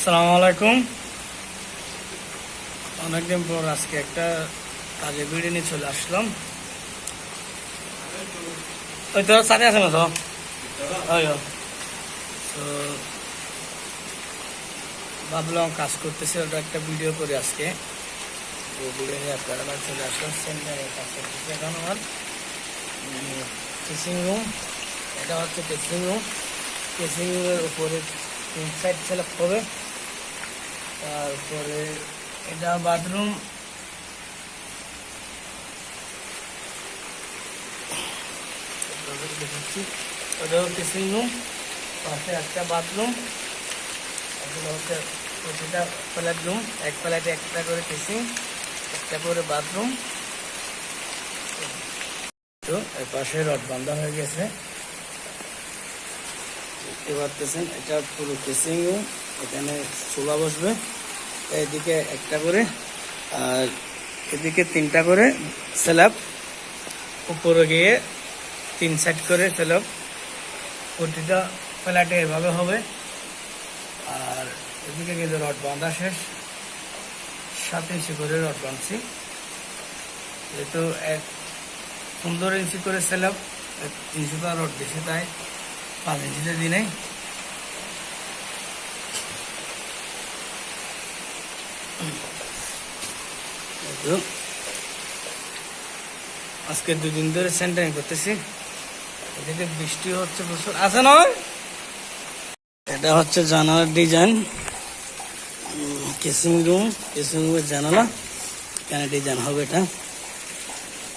আসসালামু আলাইকুম। অনেকদিন পর আজকে একটা কাজে ভিডিও নিয়ে চলে আসলাম। ওই তো সাথে আছে না তো তো ভাবলাম কাজ করতেছি, ওটা একটা ভিডিও করি আজকে। তো ভিডিও নিয়ে আপনারা আবার চলে আসলাম। সেন্টারে কাজ করতেছি এখন আমার কেসিং রুম। এটা হচ্ছে কেসিং রুম। কেসিং রুমের উপরে 3 সাইড সেলেক্ট হবে। তারপরে এটা বাথরুম। দেখাচ্ছি, ওটাও কেসিং রুম, পাশে একটা বাথরুম। এগুলো হচ্ছে প্রতিটা ফ্ল্যাট রুম, এক ফ্ল্যাটে একটা করে কেসিং, একটা করে বাথরুম। তো এর পাশে রড বান্ধা হয়ে গেছে, দেখতে পারতেছেন। এটা পুরো কেসিং রুম। এখানে চুলা বসবে, এদিকে একটা করে আর এদিকে 3টা করে স্ল্যাব। উপরে গিয়ে 3 সাইড করে স্ল্যাব। প্রতিটা ফ্ল্যাটে এভাবে হবে। আর এদিকে কিন্তু রড বাঁধা শেষ, 7 ইঞ্চি করে রড বাঁধছি। যেহেতু 15 ইঞ্চি করে স্ল্যাব, 300টা রড বেশি, তাই 5 ইঞ্চিতে দিই নাই। আজকে 2 দিন ধরে সেন্টারিং করতেছি। এদিকে বৃষ্টি হচ্ছে প্রচুর, আছে নয়। এটা হচ্ছে জানালার ডিজাইন, কেসিং রুম। কেসিং রুমের জানালা, এখানে ডিজাইন হবে। এটা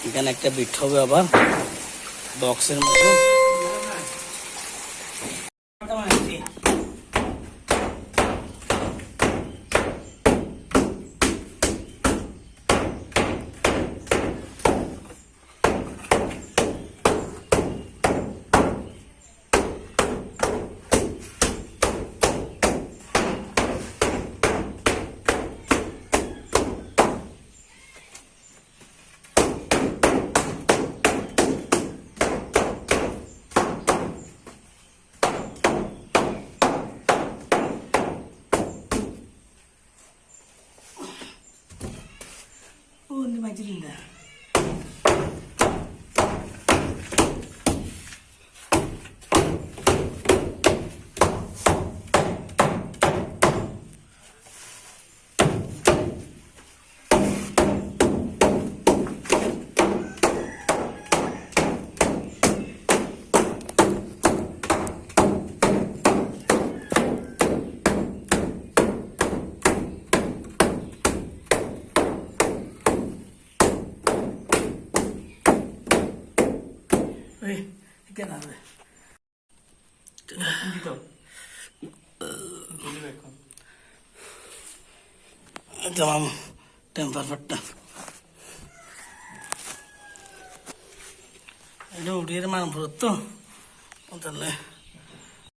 এখানে একটা বিট হবে আবার বক্সের মতো। Ini macam ni dah. Ikan apa? Tamam, temper fatta. Itu dia mana perut tu? Entahlah.